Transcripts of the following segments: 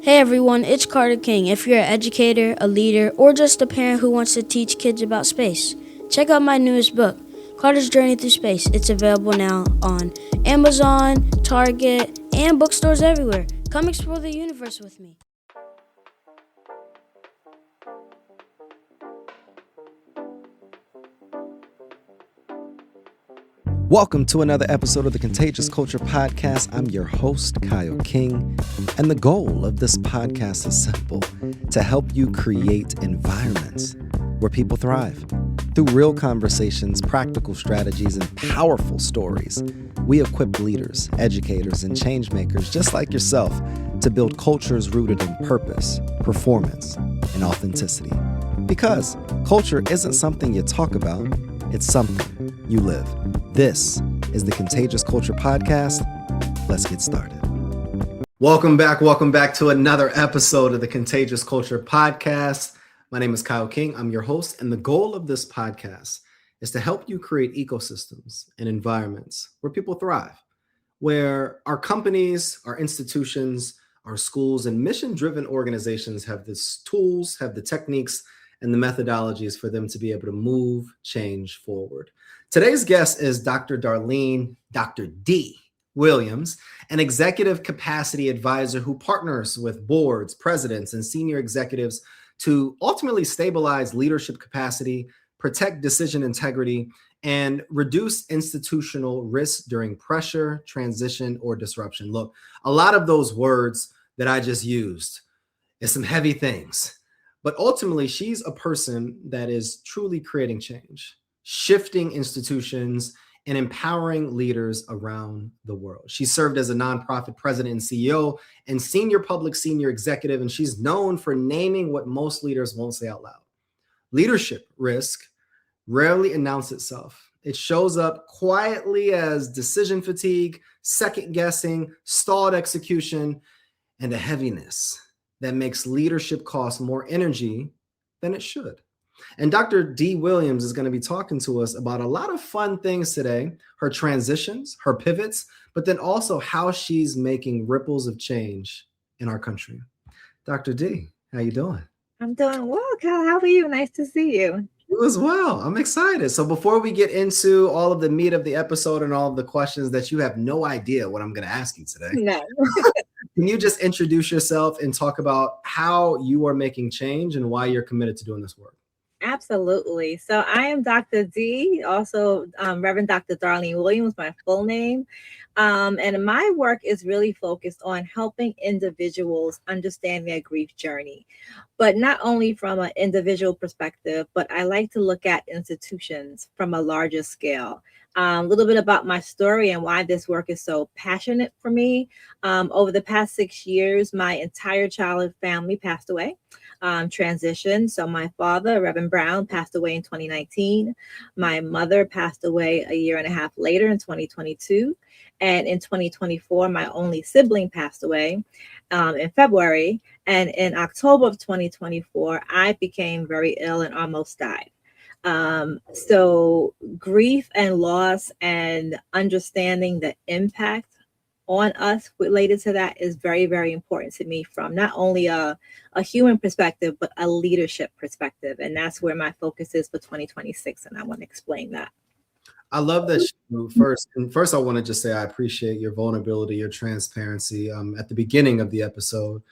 Hey everyone, it's Carter King. If you're an educator, a leader, or just a parent who wants to teach kids about space, check out my newest book, Carter's Journey Through Space. It's available now on Amazon, Target, and bookstores everywhere. Come explore the universe with me. Welcome to another episode of the Contagious Culture Podcast. I'm your host, Kyle King, and the goal of this podcast is simple: to help you create environments where people thrive. Through real conversations, practical strategies, and powerful stories, we equip leaders, educators, and change makers just like yourself to build cultures rooted in purpose, performance, and authenticity. Because culture isn't something you talk about, it's something you live. This is the Contagious Culture Podcast. Let's get started. Welcome back to another episode of the Contagious Culture Podcast. My name is Kyle King. I'm your host, and the goal of this podcast is to help you create ecosystems and environments where people thrive, where our companies, our institutions, our schools, and mission-driven organizations have the tools, have the techniques, and the methodologies for them to be able to move change forward. Today's guest is Dr. Darlene, Dr. D. Williams, an executive capacity advisor who partners with boards, presidents, and senior executives to ultimately stabilize leadership capacity, protect decision integrity, and reduce institutional risk during pressure, transition, or disruption. Look, a lot of those words that I just used is some heavy things. But ultimately, she's a person that is truly creating change, shifting institutions, and empowering leaders around the world. She served as a nonprofit president and CEO and senior executive, and she's known for naming what most leaders won't say out loud. Leadership risk rarely announces itself. It shows up quietly as decision fatigue, second guessing, stalled execution, and a heaviness that makes leadership cost more energy than it should. And Dr. D. Williams is going to be talking to us about a lot of fun things today, her transitions, her pivots, but then also how she's making ripples of change in our country. Dr. D, how you doing? I'm doing well, Kyle. How are you? Nice to see you. You as well. I'm excited. So before we get into all of the meat of the episode and all of the questions that you have no idea what I'm going to ask you today, No. can you just introduce yourself and talk about how you are making change and why you're committed to doing this work? Absolutely. So I am Dr. D, also Reverend Dr. Darlene Williams, my full name. And my work is really focused on helping individuals understand their grief journey, but not only from an individual perspective, but I like to look at institutions from a larger scale. A little bit about my story and why this work is so passionate for me. Over the past 6 years, my entire childhood family passed away. Transition. So my father, Reverend Brown, passed away in 2019. My mother passed away a year and a half later in 2022. And in 2024, my only sibling passed away in February. And in October of 2024, I became very ill and almost died. So grief and loss and understanding the impact on us related to that is very, very important to me from not only a human perspective, but a leadership perspective. And that's where my focus is for 2026. And I want to explain that. I love that first, I want to just say I appreciate your vulnerability, your transparency at the beginning of the episode.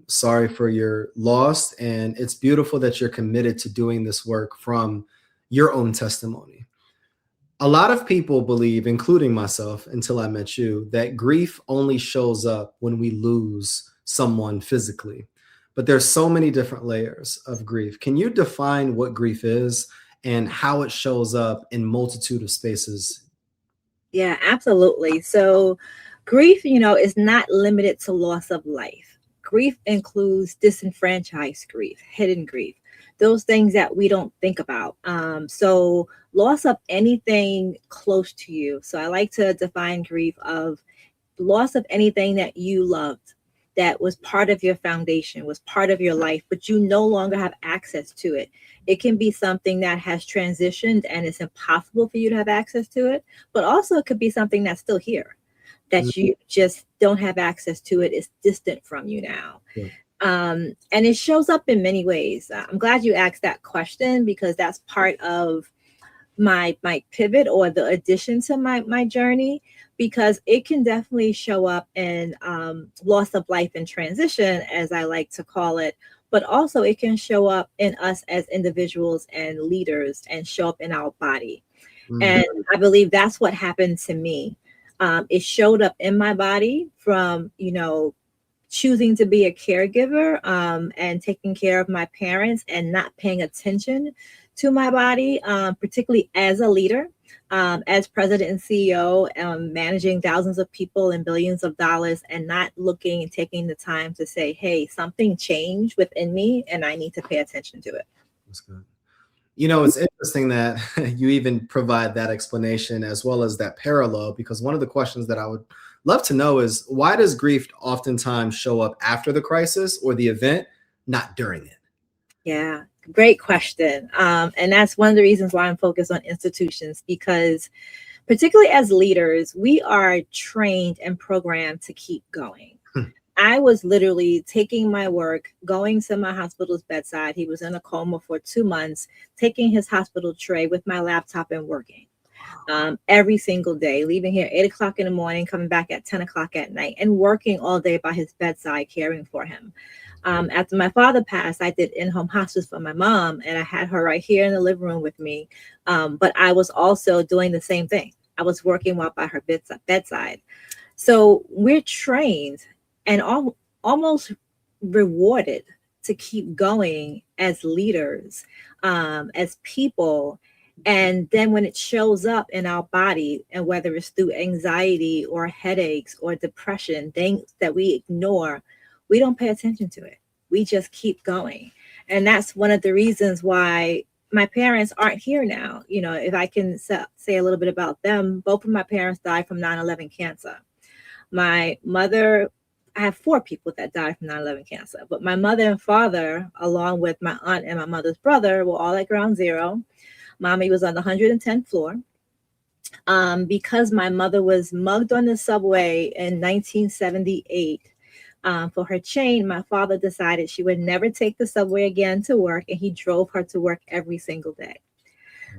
Sorry for your loss. And it's beautiful that you're committed to doing this work from your own testimony. A lot of people believe, including myself, until I met you, that grief only shows up when we lose someone physically. But there's so many different layers of grief. Can you define what grief is and how it shows up in multitude of spaces? Yeah, absolutely. So grief, is not limited to loss of life. Grief includes disenfranchised grief, hidden grief, those things that we don't think about. So loss of anything close to you. So I like to define grief of loss of anything that you loved, that was part of your foundation, was part of your life, but you no longer have access to it. It can be something that has transitioned and it's impossible for you to have access to it, but also it could be something that's still here. that you just don't have access to it. It's distant from you now. Yeah. And it shows up in many ways. I'm glad you asked that question, because that's part of my pivot, or the addition to my journey, because it can definitely show up in loss of life in transition, as I like to call it, but also it can show up in us as individuals and leaders, and show up in our body. And I believe that's what happened to me. It showed up in my body from, choosing to be a caregiver, and taking care of my parents, and not paying attention to my body, particularly as a leader, as president and CEO, managing thousands of people and billions of dollars, and not looking and taking the time to say, hey, something changed within me and I need to pay attention to it. That's good. It's interesting that you even provide that explanation as well as that parallel, because one of the questions that I would love to know is, why does grief oftentimes show up after the crisis or the event, not during it? Yeah, great question. And that's one of the reasons why I'm focused on institutions, because particularly as leaders, we are trained and programmed to keep going. I was literally taking my work, going to my hospital's bedside. He was in a coma for 2 months, taking his hospital tray with my laptop and working every single day, leaving here 8 o'clock in the morning, coming back at 10 o'clock at night, and working all day by his bedside, caring for him. After my father passed, I did in-home hospice for my mom, and I had her right here in the living room with me. But I was also doing the same thing. I was working while by her bedside. So we're trained and almost rewarded to keep going as leaders, as people. And then when it shows up in our body, and whether it's through anxiety or headaches or depression, things that we ignore, we don't pay attention to it. We just keep going. And that's one of the reasons why my parents aren't here now. If I can say a little bit about them, both of my parents died from 9/11 cancer. My mother, I have 4 people that died from 9/11 cancer, but my mother and father, along with my aunt and my mother's brother, were all at ground zero. Mommy was on the 110th floor. Because my mother was mugged on the subway in 1978 for her chain, my father decided she would never take the subway again to work, and he drove her to work every single day.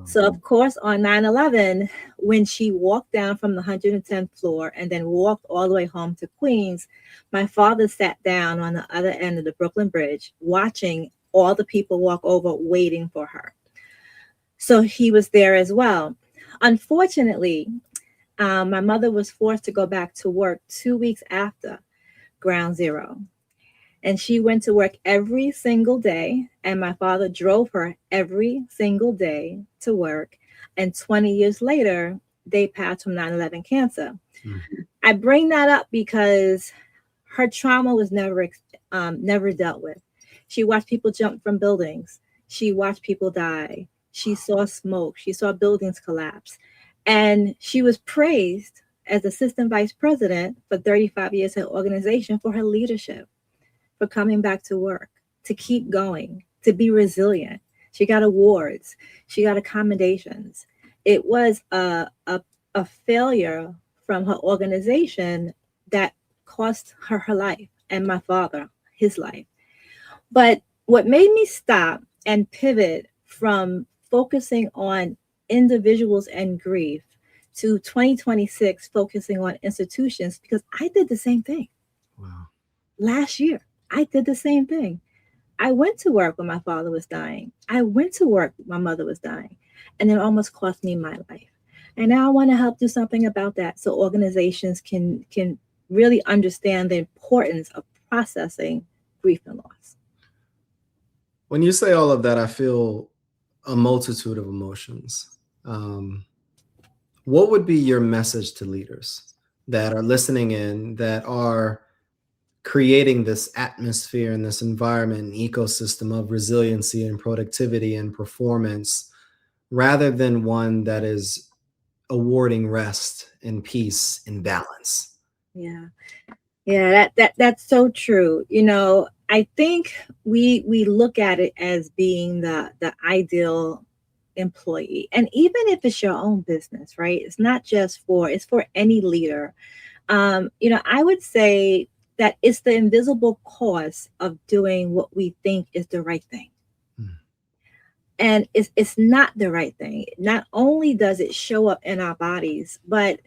So, of course, on 9/11, when she walked down from the 110th floor and then walked all the way home to Queens, my father sat down on the other end of the Brooklyn Bridge, watching all the people walk over, waiting for her. So he was there as well. Unfortunately, my mother was forced to go back to work 2 weeks after ground zero. And she went to work every single day, and my father drove her every single day to work. And 20 years later, they passed from 9/11 cancer. I bring that up because her trauma was never dealt with. She watched people jump from buildings. She watched people die. She saw smoke. She saw buildings collapse. And she was praised as assistant vice president for 35 years at the organization for her leadership, for coming back to work, to keep going, to be resilient. She got awards. She got accommodations. It was a failure from her organization that cost her life, and my father his life. But what made me stop and pivot from focusing on individuals and grief to 2026 focusing on institutions, because I did the same thing. Wow. Last year, I did the same thing. I went to work when my father was dying. I went to work when my mother was dying, and it almost cost me my life. And now I want to help do something about that, so organizations can really understand the importance of processing grief and loss. When you say all of that, I feel a multitude of emotions. What would be your message to leaders that are listening in, that are creating this atmosphere and this environment and ecosystem of resiliency and productivity and performance, rather than one that is awarding rest and peace and balance? Yeah. Yeah, that's so true. I think we look at it as being the ideal employee. And even if it's your own business, right? It's not just it's for any leader. I would say that it's the invisible cost of doing what we think is the right thing. Mm. And it's not the right thing. Not only does it show up in our bodies, but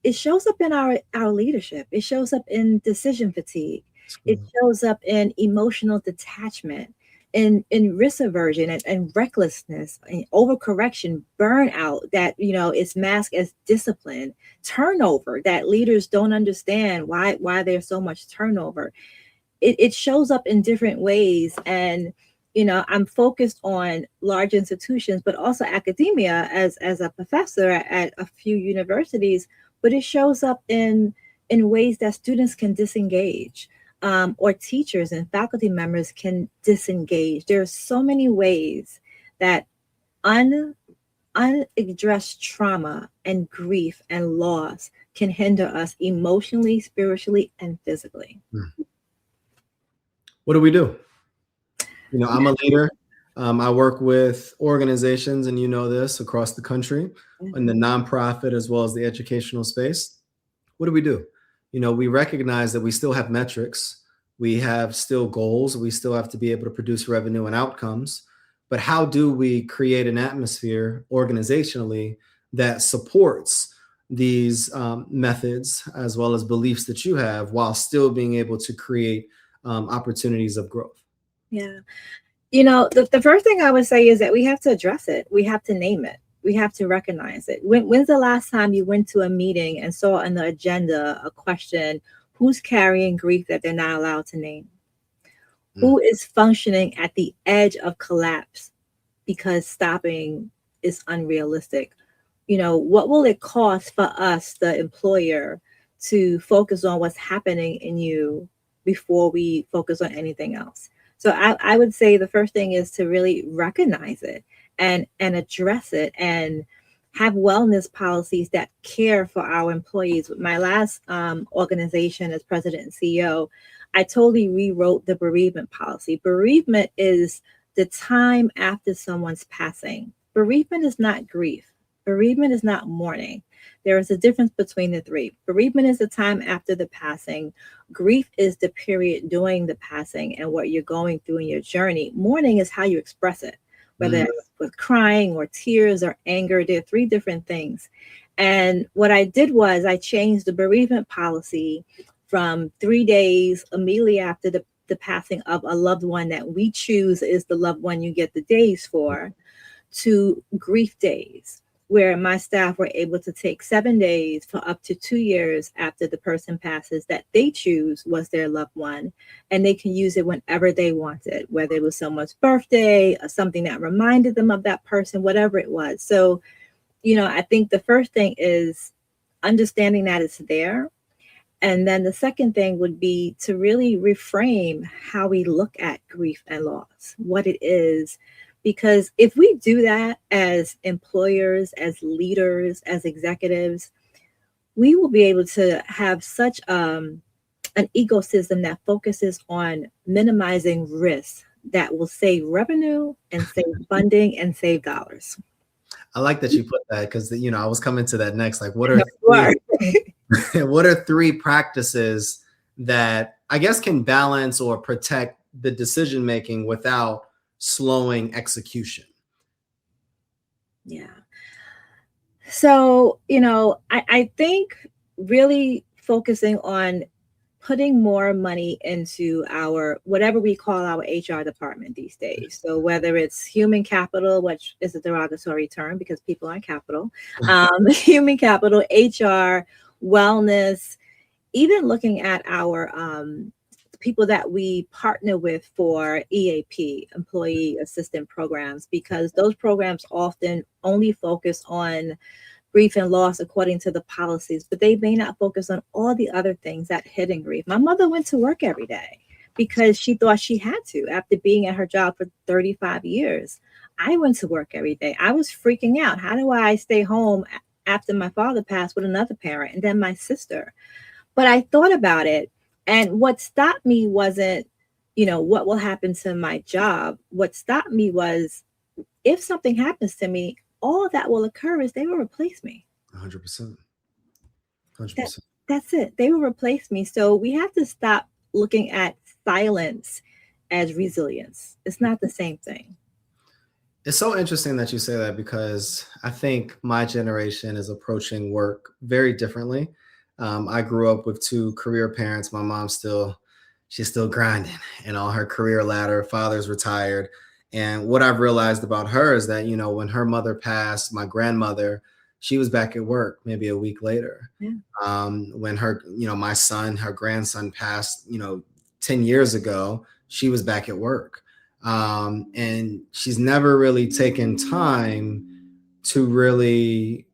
it shows up in our leadership. It shows up in decision fatigue. It Absolutely. shows up in emotional detachment, in risk aversion and recklessness, and overcorrection, burnout that is masked as discipline, turnover that leaders don't understand why there's so much turnover. It shows up in different ways. And I'm focused on large institutions but also academia as a professor at a few universities, but it shows up in ways that students can disengage, or teachers and faculty members can disengage. There are so many ways that un unaddressed trauma and grief and loss can hinder us emotionally, spiritually, and physically. Mm. What do we do? I'm a leader. I work with organizations, and this across the country, in the nonprofit as well as the educational space. What do we do? We recognize that we still have metrics, we have still goals, we still have to be able to produce revenue and outcomes. But how do we create an atmosphere organizationally that supports these methods as well as beliefs that you have while still being able to create opportunities of growth? Yeah. The first thing I would say is that we have to address it. We have to name it. We have to recognize it. When's the last time you went to a meeting and saw on the agenda a question, who's carrying grief that they're not allowed to name? Mm. Who is functioning at the edge of collapse because stopping is unrealistic? What will it cost for us, the employer, to focus on what's happening in you before we focus on anything else? So I would say the first thing is to really recognize it and address it and have wellness policies that care for our employees. With my last organization as president and CEO, I totally rewrote the bereavement policy. Bereavement is the time after someone's passing. Bereavement is not grief. Bereavement is not mourning. There is a difference between the three. Bereavement is the time after the passing. Grief is the period during the passing and what you're going through in your journey. Mourning is how you express it, whether Mm. it's with crying or tears or anger. There are three different things. And what I did was I changed the bereavement policy from 3 days immediately after the passing of a loved one that we choose is the loved one you get the days for, to grief days, where my staff were able to take 7 days for up to 2 years after the person passes that they choose was their loved one. And they can use it whenever they want it, whether it was someone's birthday or something that reminded them of that person, whatever it was. So, I think the first thing is understanding that it's there. And then the second thing would be to really reframe how we look at grief and loss, what it is. Because if we do that as employers, as leaders, as executives, we will be able to have such an ecosystem that focuses on minimizing risk that will save revenue and save funding and save dollars. I like that you put that because I was coming to that next. Like, what are You are. what are three practices that I guess can balance or protect the decision making without slowing execution? Yeah. So, I think really focusing on putting more money into our whatever we call our HR department these days. So whether it's human capital, which is a derogatory term because people aren't capital, human capital, HR, wellness, even looking at our people that we partner with for EAP, employee assistant programs, because those programs often only focus on grief and loss according to the policies, but they may not focus on all the other things that hidden grief. My mother went to work every day because she thought she had to after being at her job for 35 years. I went to work every day. I was freaking out. How do I stay home after my father passed with another parent and then my sister? But I thought about it, and what stopped me wasn't, what will happen to my job. What stopped me was if something happens to me, all that will occur is they will replace me. 100%. That 100%. That's it. They will replace me. So we have to stop looking at silence as resilience. It's not the same thing. It's so interesting that you say that because I think my generation is approaching work very differently. I grew up with two career parents. My mom she's still grinding and on her career ladder. Father's retired. And what I've realized about her is that, when her mother passed, my grandmother, she was back at work maybe a week later. Yeah. When my son, her grandson passed, 10 years ago, she was back at work. And she's never really taken time to really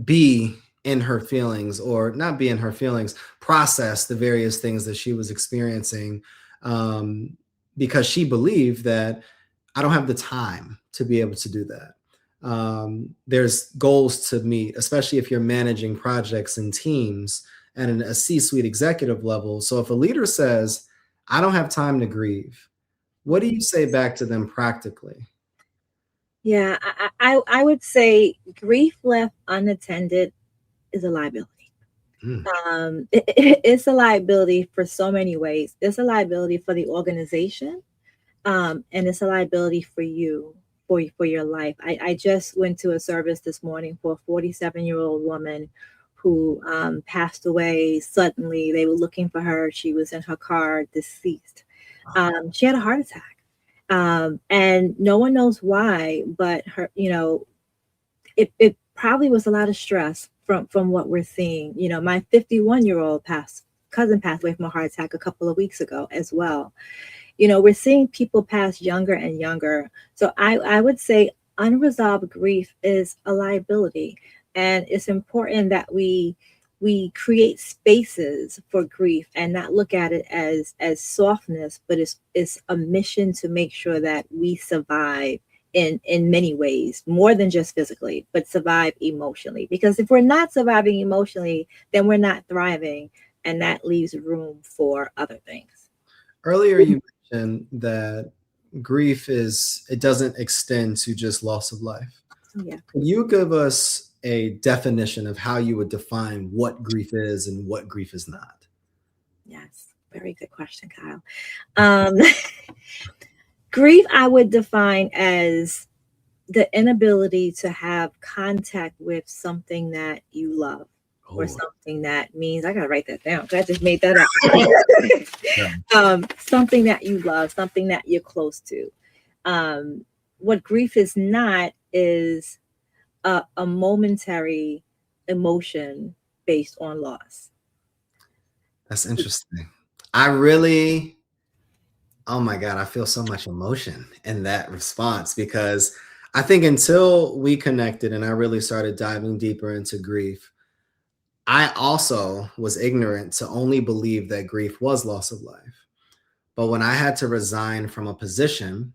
be in her feelings, or not be in her feelings, process the various things that she was experiencing, because she believed that I don't have the time to be able to do that. There's goals to meet, especially if you're managing projects and teams at a C-suite executive level. So if a leader says, I don't have time to grieve, what do you say back to them practically? Yeah, I would say grief left unattended is a liability. Mm. It's a liability for so many ways. It's a liability for the organization, and it's a liability for you, for your life. I just went to a service this morning for a 47-year-old woman who passed away suddenly. They were looking for her. She was in her car, deceased. She had a heart attack. And no one knows why, but her, it probably was a lot of stress from what we're seeing. My 51-year-old cousin passed away from a heart attack a couple of weeks ago as well. We're seeing people pass younger and younger. So I would say unresolved grief is a liability, and it's important that we create spaces for grief and not look at it as softness, but it's a mission to make sure that we survive in many ways, more than just physically, but survive emotionally. Because if we're not surviving emotionally, then we're not thriving, and that leaves room for other things. Earlier, you mentioned that it doesn't extend to just loss of life. So yeah. Can you give us a definition of how you would define what grief is and what grief is not? Yes, very good question, Kyle. Grief I would define as the inability to have contact with something that you love, or something that means, I gotta write that down because I just made that up. Something that you love, something that you're close to. What grief is not is a momentary emotion based on loss. That's interesting. Oh my God, I feel so much emotion in that response, because I think until we connected and I really started diving deeper into grief, I also was ignorant to only believe that grief was loss of life. But when I had to resign from a position,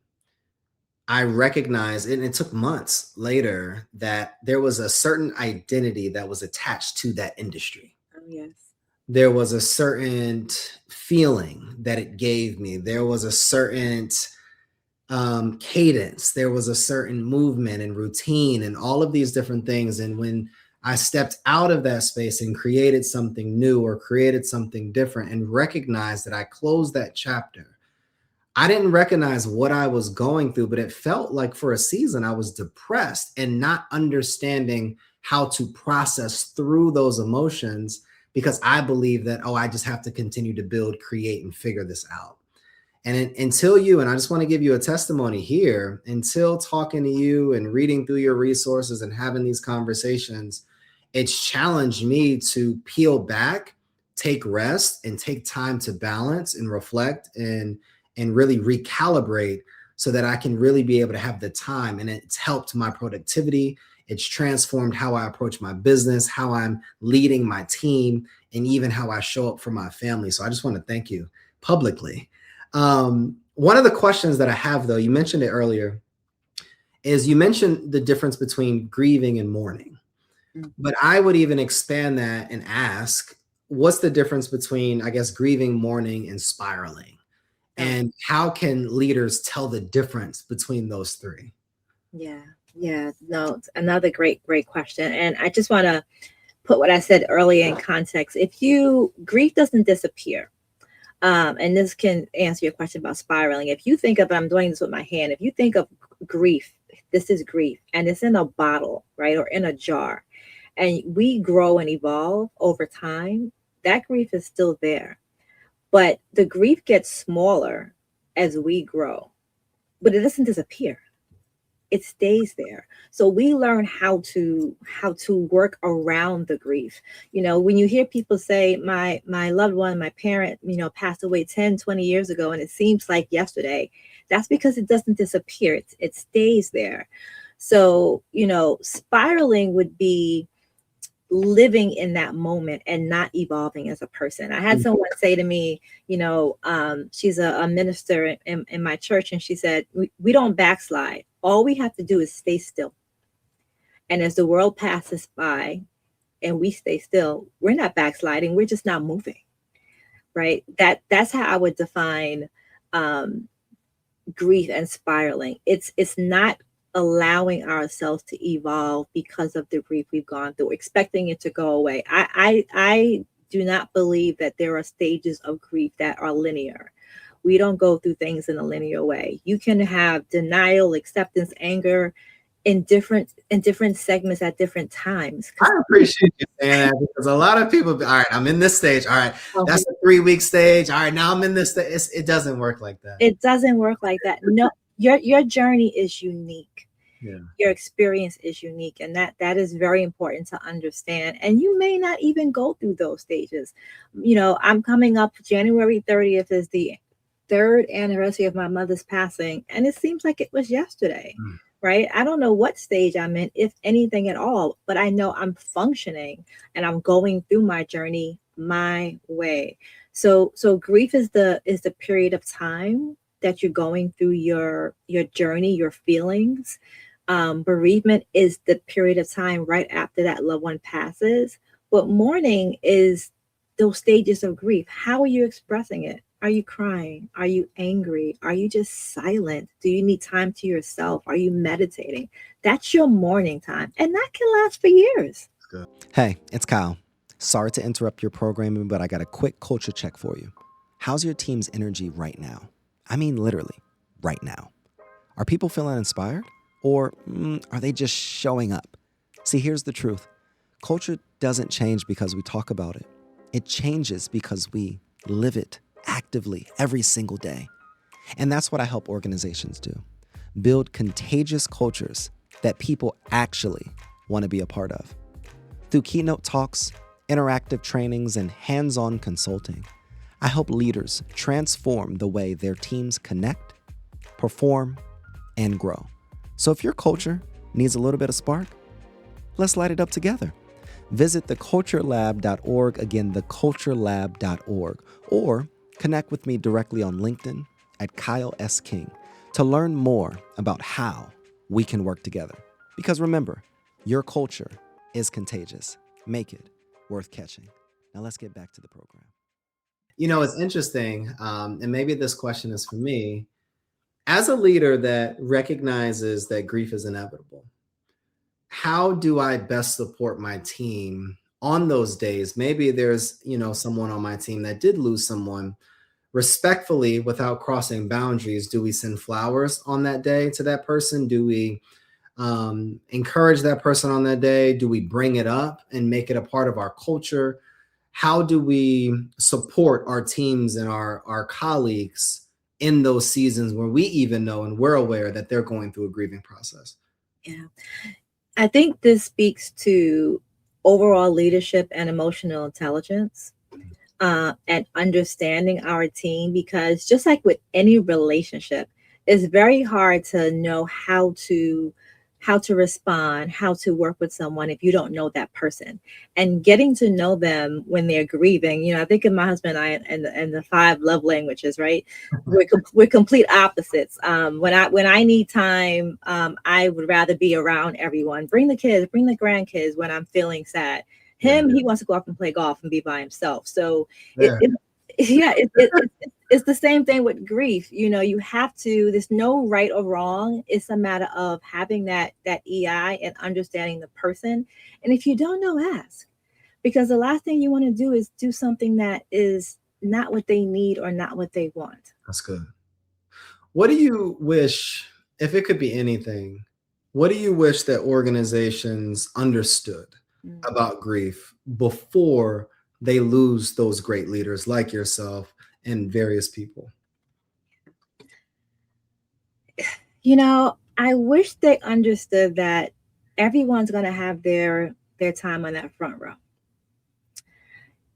I recognized, and it took months later, that there was a certain identity that was attached to that industry. Oh, yes. There was a certain feeling that it gave me. There was a certain cadence. There was a certain movement and routine and all of these different things. And when I stepped out of that space and created something new or created something different and recognized that I closed that chapter, I didn't recognize what I was going through, but it felt like for a season I was depressed and not understanding how to process through those emotions, because I believe that, I just have to continue to build, create, and figure this out. And and I just want to give you a testimony here, until talking to you and reading through your resources and having these conversations, it's challenged me to peel back, take rest, and take time to balance and reflect and really recalibrate, so that I can really be able to have the time. And it's helped my productivity. It's transformed how I approach my business, how I'm leading my team, and even how I show up for my family. So I just want to thank you publicly. One of the questions that I have, though, you mentioned it earlier, is you mentioned the difference between grieving and mourning. But I would even expand that and ask, what's the difference between, I guess, grieving, mourning, and spiraling? And how can leaders tell the difference between those three? Yeah. No, it's another great question. And I just want to put what I said earlier in context. If you grief doesn't disappear, and this can answer your question about spiraling. If you think of, I'm doing this with my hand, if you think of grief, this is grief, and it's in a bottle, right, or in a jar, and we grow and evolve over time, that grief is still there. But the grief gets smaller as we grow, but it doesn't disappear. It stays there. So we learn how to work around the grief. When you hear people say my loved one, my parent, passed away 10, 20 years ago, and it seems like yesterday, that's because it doesn't disappear. It stays there. So, spiraling would be living in that moment and not evolving as a person. I had someone say to me, she's a minister in my church, and she said, we don't backslide. All we have to do is stay still. And as the world passes by and we stay still, we're not backsliding. We're just not moving. Right. That's how I would define grief and spiraling. It's not allowing ourselves to evolve because of the grief we've gone through, expecting it to go away. I do not believe that there are stages of grief that are linear. We don't go through things in a linear way. You can have denial, acceptance, anger in different segments at different times. I appreciate you saying that, because a lot of people, all right, I'm in this stage. All right, that's a 3-week stage. All right, now I'm in this stage. It doesn't work like that. It doesn't work like that. No, your journey is unique. Yeah. Your experience is unique, and that is very important to understand. And you may not even go through those stages. I'm coming up, January 30th is the 3rd anniversary of my mother's passing, and it seems like it was yesterday. Right? I don't know what stage I'm in, if anything at all, but I know I'm functioning and I'm going through my journey my way. So grief is the period of time that you're going through your journey, your feelings. Bereavement is the period of time right after that loved one passes. But mourning is those stages of grief. How are you expressing it? Are you crying? Are you angry? Are you just silent? Do you need time to yourself? Are you meditating? That's your mourning time. And that can last for years. Hey, it's Kyle. Sorry to interrupt your programming, but I got a quick culture check for you. How's your team's energy right now? I mean, literally, right now. Are people feeling inspired? Or are they just showing up? See, here's the truth. Culture doesn't change because we talk about it. It changes because we live it actively every single day. And that's what I help organizations do. Build contagious cultures that people actually want to be a part of. Through keynote talks, interactive trainings, and hands-on consulting, I help leaders transform the way their teams connect, perform, and grow. So if your culture needs a little bit of spark, let's light it up together. Visit theculturelab.org, again, theculturelab.org, or connect with me directly on LinkedIn at Kyle S. King to learn more about how we can work together. Because remember, your culture is contagious. Make it worth catching. Now let's get back to the program. It's interesting, and maybe this question is for me. As a leader that recognizes that grief is inevitable, how do I best support my team on those days? Maybe there's, someone on my team that did lose someone. Respectfully, without crossing boundaries, do we send flowers on that day to that person? Do we encourage that person on that day? Do we bring it up and make it a part of our culture? How do we support our teams and our colleagues in those seasons where we even know and we're aware that they're going through a grieving process? Yeah. I think this speaks to overall leadership and emotional intelligence, and understanding our team, because just like with any relationship, it's very hard to know how to respond, how to work with someone if you don't know that person. And getting to know them when they're grieving, I think of my husband and I and the 5 love languages, right? We're complete opposites. When I need time, I would rather be around everyone. Bring the kids, bring the grandkids when I'm feeling sad. He wants to go off and play golf and be by himself. So it's the same thing with grief. You have to, there's no right or wrong. It's a matter of having that EI and understanding the person. And if you don't know, ask. because the last thing you want to do is do something that is not what they need or not what they want. That's good. What do you wish, if it could be anything, what do you wish that organizations understood Mm. about grief before they lose those great leaders like yourself and various people? I wish they understood that everyone's going to have their time on that front row.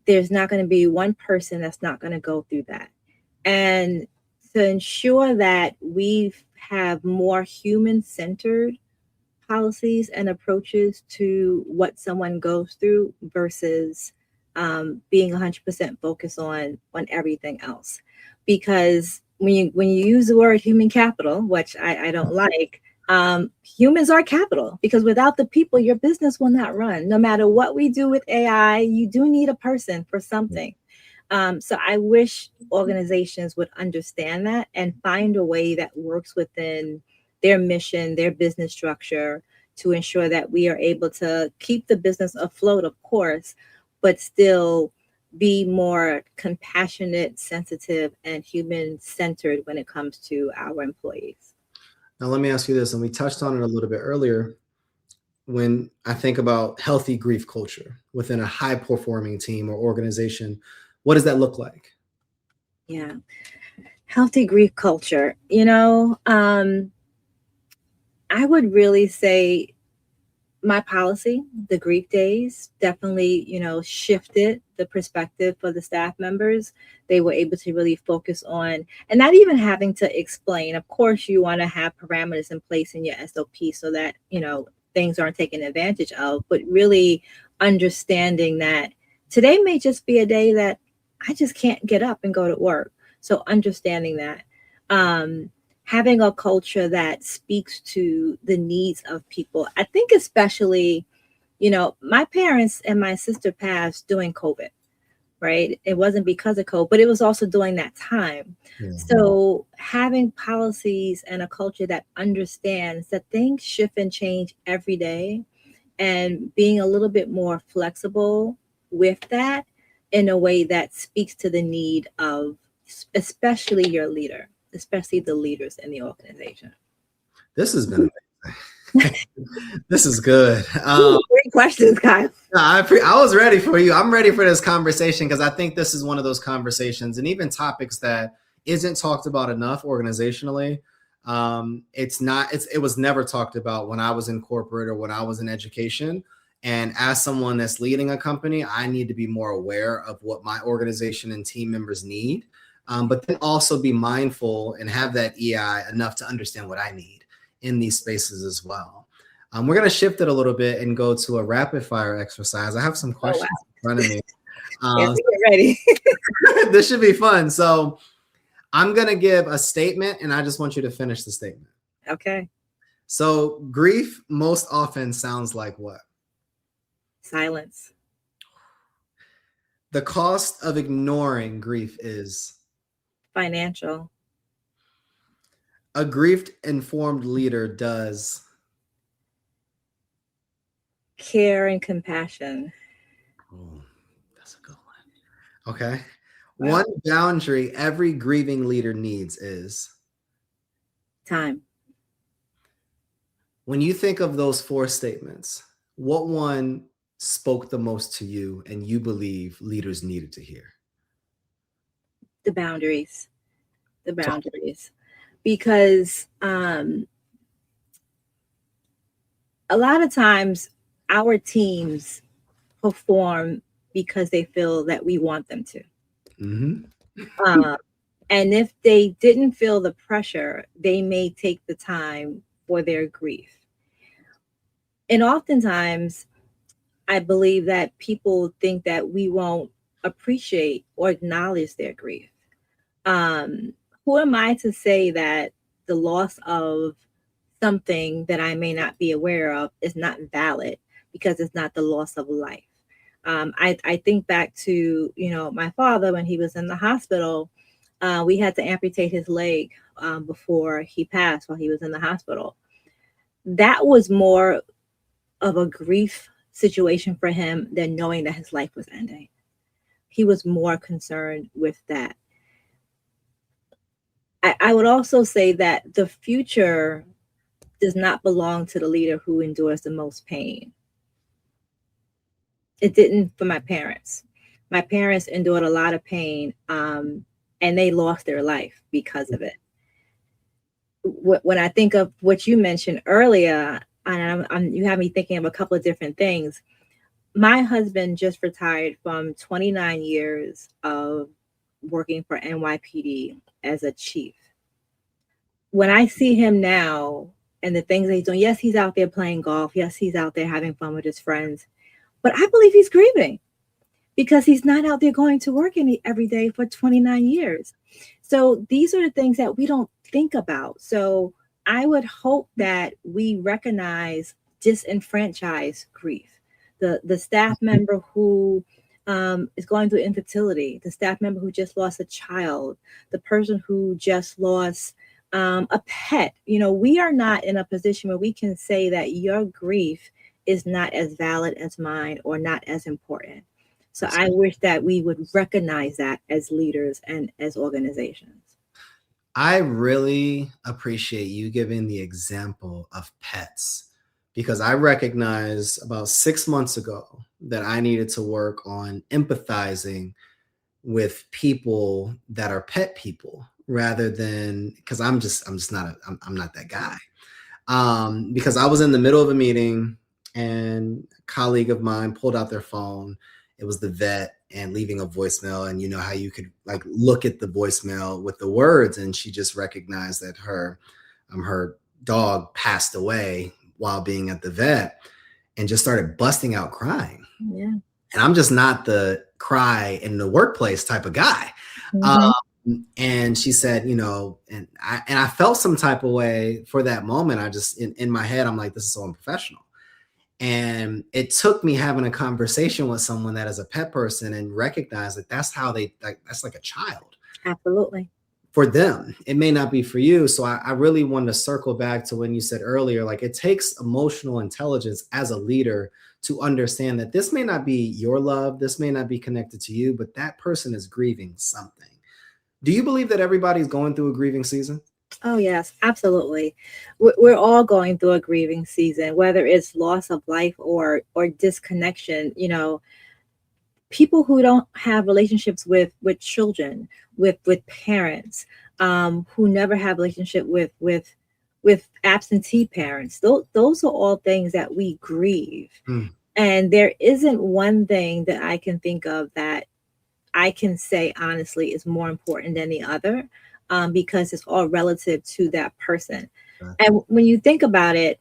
There's not going to be one person that's not going to go through that. And to ensure that we have more human centered policies and approaches to what someone goes through versus being 100% focused on everything else. Because when you use the word human capital, which I don't like, humans are capital, because without the people, your business will not run. No matter what we do with AI, you do need a person for something. So I wish organizations would understand that and find a way that works within their mission, their business structure, to ensure that we are able to keep the business afloat, of course, but still be more compassionate, sensitive, and human centered when it comes to our employees. Now, let me ask you this, and we touched on it a little bit earlier. When I think about healthy grief culture within a high performing team or organization, what does that look like? Yeah. Healthy grief culture. I would really say my policy, the grief days, definitely, shifted the perspective for the staff members. They were able to really focus on, and not even having to explain. Of course, you want to have parameters in place in your SOP so that, things aren't taken advantage of, but really understanding that today may just be a day that I just can't get up and go to work. So understanding that. Having a culture that speaks to the needs of people. I think especially, my parents and my sister passed during COVID, right? It wasn't because of COVID, but it was also during that time. Yeah. So having policies and a culture that understands that things shift and change every day, and being a little bit more flexible with that in a way that speaks to the need of especially your leader, especially the leaders in the organization. This has been amazing. This is good. Great questions, Kyle. I was ready for you. I'm ready for this conversation because I think this is one of those conversations and even topics that isn't talked about enough organizationally. It was never talked about when I was in corporate or when I was in education. And as someone that's leading a company, I need to be more aware of what my organization and team members need. But then also be mindful and have that EI enough to understand what I need in these spaces as well. We're going to shift it a little bit and go to a rapid fire exercise. I have some questions in front of me. Yes, get ready. This should be fun. So I'm going to give a statement and I just want you to finish the statement. Okay. So grief most often sounds like what? Silence. The cost of ignoring grief is? Financial. A grief-informed leader does? Care and compassion. Oh, that's a good one. Okay. Wow. One boundary every grieving leader needs is? Time. When you think of those 4 statements, what one spoke the most to you and you believe leaders needed to hear? The boundaries. The boundaries. Because a lot of times our teams perform because they feel that we want them to. Mm-hmm. And if they didn't feel the pressure, they may take the time for their grief. And oftentimes, I believe that people think that we won't appreciate or acknowledge their grief. Who am I to say that the loss of something that I may not be aware of is not valid because it's not the loss of life? I think back to, my father when he was in the hospital. We had to amputate his leg before he passed while he was in the hospital. That was more of a grief situation for him than knowing that his life was ending. He was more concerned with that. I would also say that the future does not belong to the leader who endures the most pain. It didn't for my parents. My parents endured a lot of pain, and they lost their life because of it. When I think of what you mentioned earlier, and you have me thinking of a couple of different things. My husband just retired from 29 years of working for NYPD as a chief. When I see him now and the things that he's doing, yes, he's out there playing golf. Yes, he's out there having fun with his friends. But I believe he's grieving because he's not out there going to work every day for 29 years. So these are the things that we don't think about. So I would hope that we recognize disenfranchised grief. The staff member who is going through infertility, the staff member who just lost a child, the person who just lost a pet. We are not in a position where we can say that your grief is not as valid as mine or not as important. So I wish that we would recognize that as leaders and as organizations. I really appreciate you giving the example of pets, because I recognized about 6 months ago that I needed to work on empathizing with people that are pet people rather than, because I'm not that guy. Because I was in the middle of a meeting and a colleague of mine pulled out their phone. It was the vet and leaving a voicemail. And you know how you could like look at the voicemail with the words, and she just recognized that her dog passed away while being at the vet and just started busting out crying. Yeah. And I'm just not the cry in the workplace type of guy. Mm-hmm. And she said, and I felt some type of way for that moment. I just, in my head, I'm like, this is so unprofessional. And it took me having a conversation with someone that is a pet person and recognize that that's how that's like a child. Absolutely. For them, it may not be for you. So I really wanted to circle back to when you said earlier, like it takes emotional intelligence as a leader to understand that this may not be your love, this may not be connected to you, but that person is grieving something. Do you believe that everybody's going through a grieving season? Oh, yes, absolutely. We're all going through a grieving season, whether it's loss of life or disconnection. People who don't have relationships with children, with parents, who never have relationship with absentee parents. Those are all things that we grieve. And there isn't one thing that I can think of that I can say honestly is more important than the other, because it's all relative to that person. Right. And when you think about it,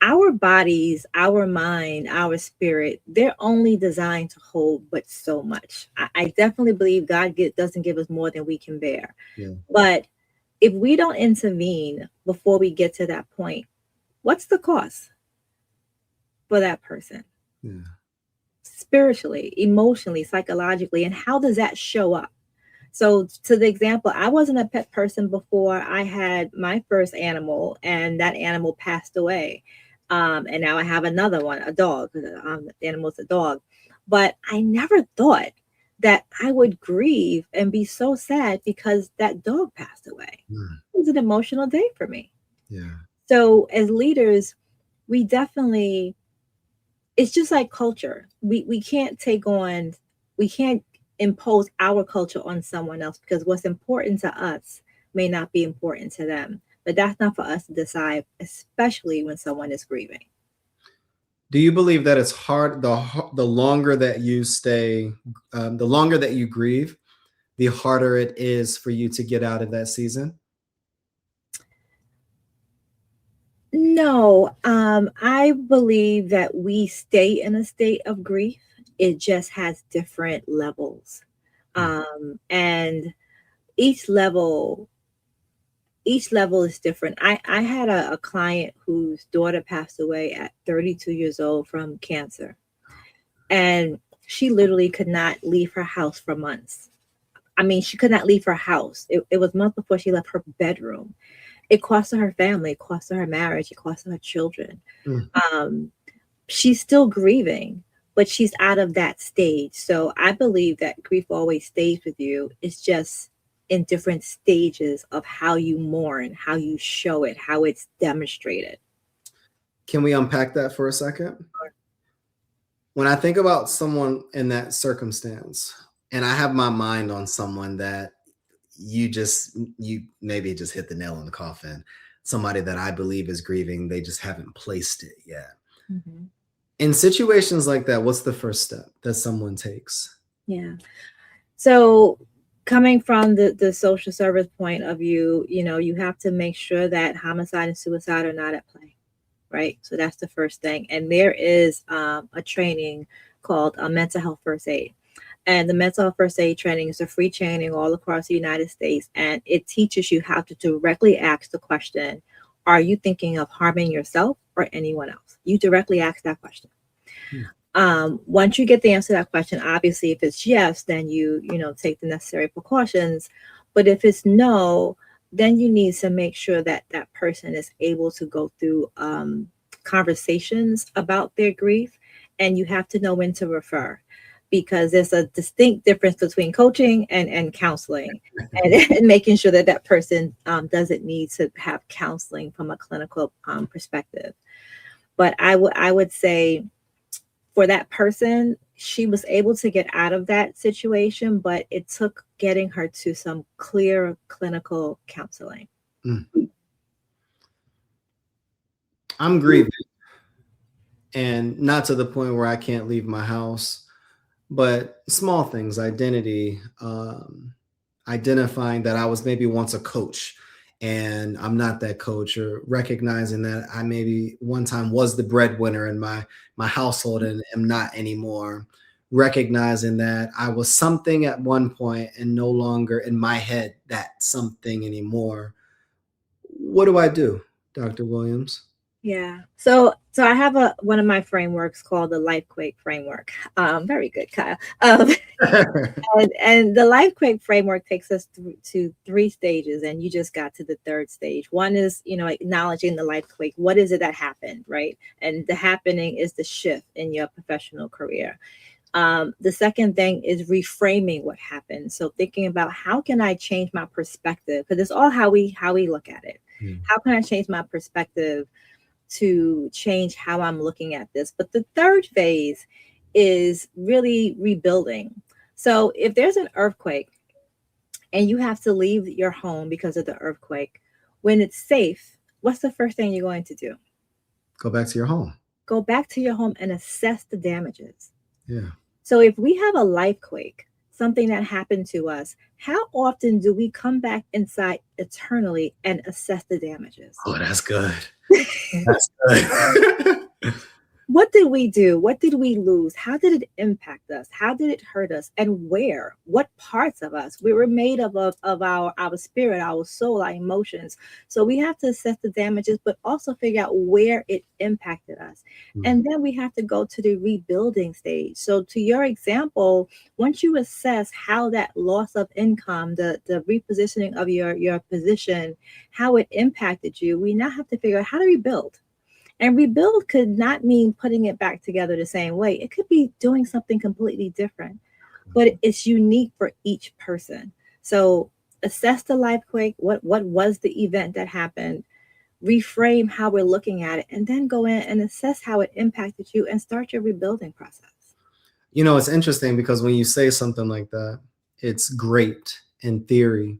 our bodies, our mind, our spirit, they're only designed to hold but so much. I definitely believe God doesn't give us more than we can bear. Yeah. But if we don't intervene before we get to that point, what's the cost for that person? Yeah. Spiritually, emotionally, psychologically, and how does that show up? So to the example, I wasn't a pet person before I had my first animal, and that animal passed away. And now I have another one, a dog. The animal's a dog. But I never thought that I would grieve and be so sad because that dog passed away. It was an emotional day for me. Yeah. So as leaders, we definitely, it's just like culture. We can't impose our culture on someone else, because what's important to us may not be important to them. But that's not for us to decide, especially when someone is grieving. Do you believe that it's hard, the longer that you stay, the longer that you grieve, the harder it is for you to get out of that season? No, I believe that we stay in a state of grief. It just has different levels. And each level is different. I had a client whose daughter passed away at 32 years old from cancer. And she literally could not leave her house for months. I mean, she could not leave her house. It was months before she left her bedroom. It cost her family, it cost her marriage, it cost her children. she's still grieving, but she's out of that stage. So I believe that grief always stays with you. It's just in different stages of how you mourn, how you show it, how it's demonstrated. Can we unpack that for a second? When I think about someone in that circumstance, and I have my mind on someone that you maybe just hit the nail on the coffin, somebody that I believe is grieving, they just haven't placed it yet. Mm-hmm. In situations like that, what's the first step that someone takes? Yeah. So coming from the social service point of view, you have to make sure that homicide and suicide are not at play, right? So that's the first thing. And there is a training called mental health first aid. And the mental health first aid training is a free training all across the United States. And it teaches you how to directly ask the question, are you thinking of harming yourself or anyone else? You directly ask that question. Once you get the answer to that question, obviously, if it's yes, then you take the necessary precautions. But if it's no, then you need to make sure that that person is able to go through conversations about their grief, and you have to know when to refer, because there's a distinct difference between coaching and counseling, and making sure that that person doesn't need to have counseling from a clinical perspective. But I would say for that person, she was able to get out of that situation, but it took getting her to some clear clinical counseling. I'm grieving, and not to the point where I can't leave my house, but small things, identity, identifying that I was maybe once a coach and I'm not that coach, or recognizing that I maybe one time was the breadwinner in my household and am not anymore. Recognizing that I was something at one point and no longer in my head that something anymore. What do I do, Dr. Williams? Yeah. So I have one of my frameworks called the Lifequake framework. Very good, Kyle. And the Lifequake framework takes us to three stages, and you just got to the third stage. One is, acknowledging the Lifequake. What is it that happened, right? And the happening is the shift in your professional career. The second thing is reframing what happened. So thinking about how can I change my perspective? Because it's all how we look at it. How can I change my perspective to change how I'm looking at this? But the third phase is really rebuilding. So if there's an earthquake and you have to leave your home because of the earthquake, when it's safe, what's the first thing you're going to do? Go back to your home. Go back to your home and assess the damages. Yeah. So if we have a life quake, something that happened to us, how often do we come back inside eternally and assess the damages? Oh, that's good. That's good. What did we do? What did we lose? How did it impact us? How did it hurt us? And where? What parts of us? We were made of our spirit, our soul, our emotions. So we have to assess the damages, but also figure out where it impacted us. And then we have to go to the rebuilding stage. So to your example, once you assess how that loss of income, the repositioning of your position, how it impacted you, we now have to figure out how to rebuild. And rebuild could not mean putting it back together the same way. It could be doing something completely different, but it's unique for each person. So assess the life quake. What was the event that happened? Reframe how we're looking at it, and then go in and assess how it impacted you and start your rebuilding process. It's interesting because when you say something like that, it's great in theory.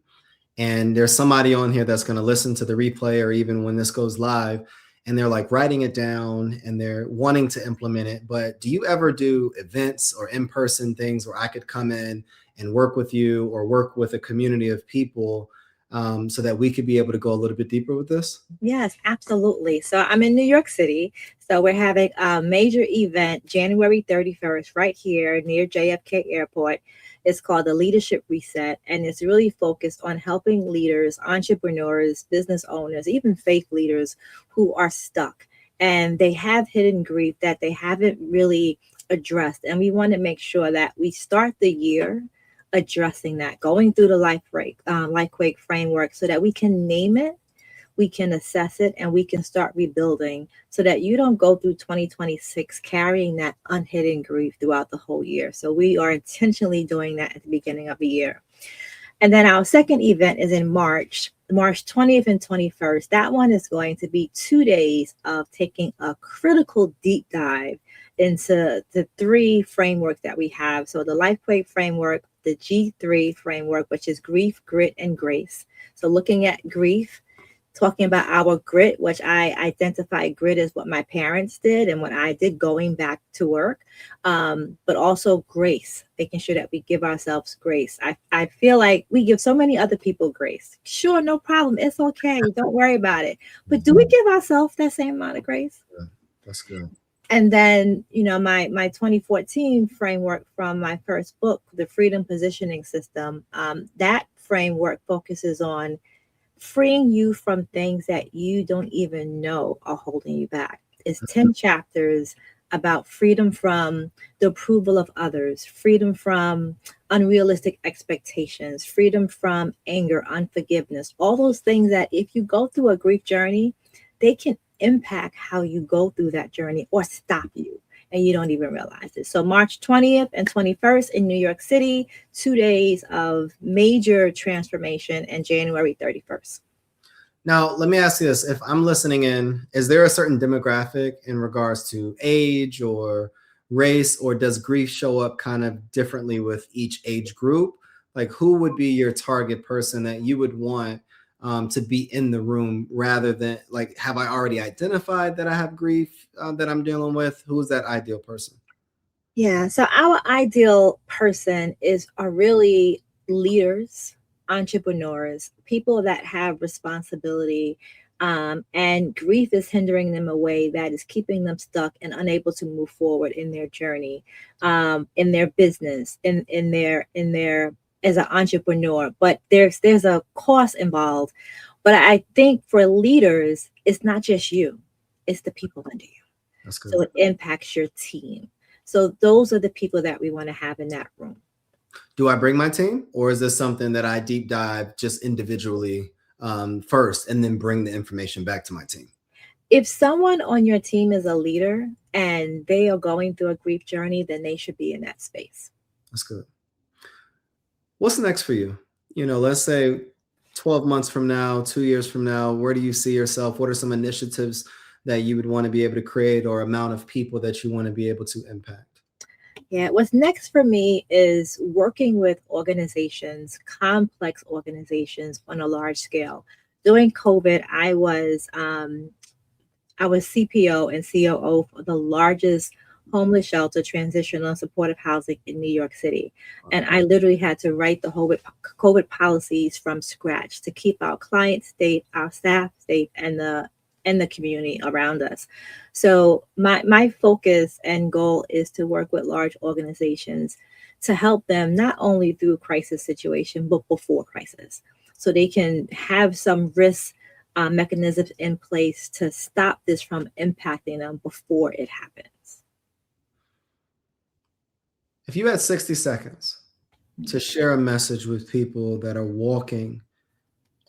And there's somebody on here that's going to listen to the replay or even when this goes live, and they're like writing it down and they're wanting to implement it. But do you ever do events or in-person things where I could come in and work with you or work with a community of people so that we could be able to go a little bit deeper with this? Yes, absolutely. So I'm in New York City. So we're having a major event January 31st right here near JFK Airport. It's called the Leadership Reset, and it's really focused on helping leaders, entrepreneurs, business owners, even faith leaders who are stuck and they have hidden grief that they haven't really addressed. And we want to make sure that we start the year addressing that, going through the Lifequake framework so that we can name it, we can assess it, and we can start rebuilding so that you don't go through 2026 carrying that unhidden grief throughout the whole year. So we are intentionally doing that at the beginning of the year. And then our second event is in March, March 20th and 21st. That one is going to be 2 days of taking a critical deep dive into the three frameworks that we have. So the Life Quake framework, the G3 framework, which is grief, grit, and grace. So looking at grief, talking about our grit, which I identify grit as what my parents did and what I did going back to work, but also grace, making sure that we give ourselves grace. I feel like we give so many other people grace. Sure, no problem. It's okay. Don't worry about it. But do we give ourselves that same amount of grace? Yeah, that's good. And then, my 2014 framework from my first book, the Freedom Positioning System, that framework focuses on freeing you from things that you don't even know are holding you back. It's 10 chapters about freedom from the approval of others, freedom from unrealistic expectations, freedom from anger, unforgiveness, all those things that if you go through a grief journey, they can impact how you go through that journey or stop you and you don't even realize it. So March 20th and 21st in New York City, 2 days of major transformation, and January 31st. Now, let me ask you this. If I'm listening in, is there a certain demographic in regards to age or race, or does grief show up kind of differently with each age group? Like, who would be your target person that you would want to be in the room, rather than like, have I already identified that I have grief that I'm dealing with? Who's that ideal person? Yeah, so our ideal person are really leaders, entrepreneurs, people that have responsibility, and grief is hindering them away, that is keeping them stuck and unable to move forward in their journey, in their business, in their as an entrepreneur. But there's a cost involved. But I think for leaders, it's not just you; it's the people under you. That's good. So it impacts your team. So those are the people that we want to have in that room. Do I bring my team, or is this something that I deep dive just individually first and then bring the information back to my team? If someone on your team is a leader and they are going through a grief journey, then they should be in that space. That's good. What's next for you? Let's say 12 months from now, 2 years from now, where do you see yourself? What are some initiatives that you would want to be able to create, or amount of people that you want to be able to impact? Yeah, what's next for me is working with organizations, complex organizations on a large scale. During COVID, I was CPO and COO for the largest homeless shelter, transitional and supportive housing in New York City. And I literally had to write the whole COVID policies from scratch to keep our clients safe, our staff safe, and the community around us. So my focus and goal is to work with large organizations to help them not only through crisis situation, but before crisis. So they can have some risk mechanisms in place to stop this from impacting them before it happens. If you had 60 seconds to share a message with people that are walking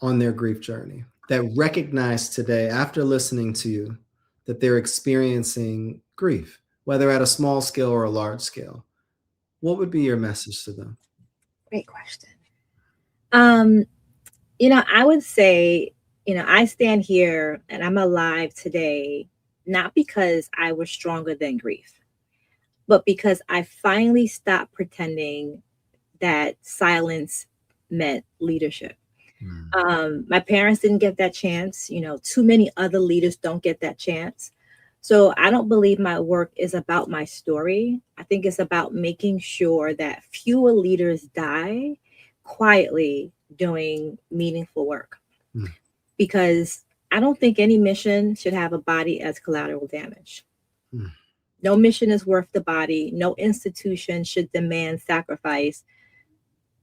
on their grief journey, that recognize today, after listening to you, that they're experiencing grief, whether at a small scale or a large scale, what would be your message to them? Great question. I would say, I stand here and I'm alive today, not because I was stronger than grief, but because I finally stopped pretending that silence meant leadership. My parents didn't get that chance. Too many other leaders don't get that chance. So I don't believe my work is about my story. I think it's about making sure that fewer leaders die quietly doing meaningful work. Because I don't think any mission should have a body as collateral damage. No mission is worth the body. No institution should demand sacrifice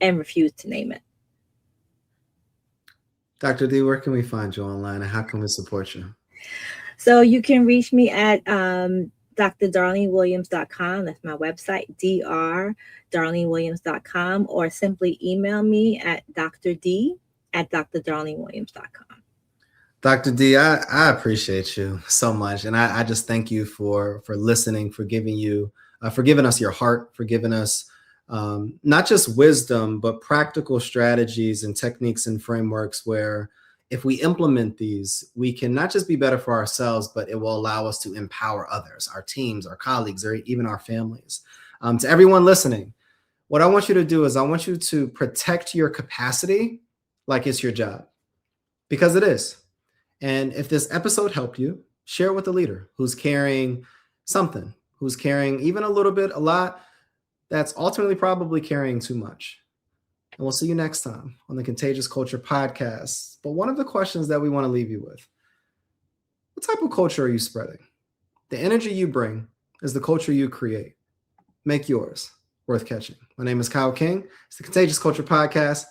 and refuse to name it. Dr. D, where can we find you online, and how can we support you? So you can reach me at drdarlenewilliams.com. That's my website, drdarlenewilliams.com, or simply email me at drd@drdarlenewilliams.com. Dr. D, I appreciate you so much. And I just thank you for listening, for giving us your heart, for giving us not just wisdom, but practical strategies and techniques and frameworks where if we implement these, we can not just be better for ourselves, but it will allow us to empower others, our teams, our colleagues, or even our families. To everyone listening, what I want you to do is I want you to protect your capacity like it's your job, because it is. And if this episode helped you, share it with a leader who's carrying something, who's carrying even a little bit, a lot, that's ultimately probably carrying too much. And we'll see you next time on the Contagious Culture Podcast. But one of the questions that we want to leave you with, what type of culture are you spreading? The energy you bring is the culture you create. Make yours worth catching. My name is Kyle King. It's the Contagious Culture Podcast.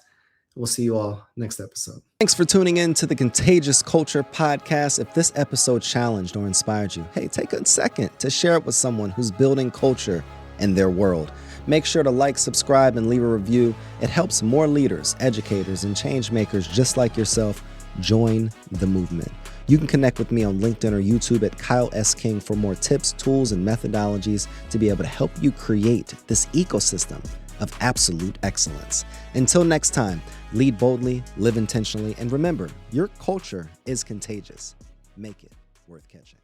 We'll see you all next episode. Thanks for tuning in to the Contagious Culture Podcast. If this episode challenged or inspired you, hey, take a second to share it with someone who's building culture in their world. Make sure to like, subscribe, and leave a review. It helps more leaders, educators, and change makers just like yourself join the movement. You can connect with me on LinkedIn or YouTube at Kyle S. King for more tips, tools, and methodologies to be able to help you create this ecosystem of absolute excellence. Until next time, lead boldly, live intentionally, and remember, your culture is contagious. Make it worth catching.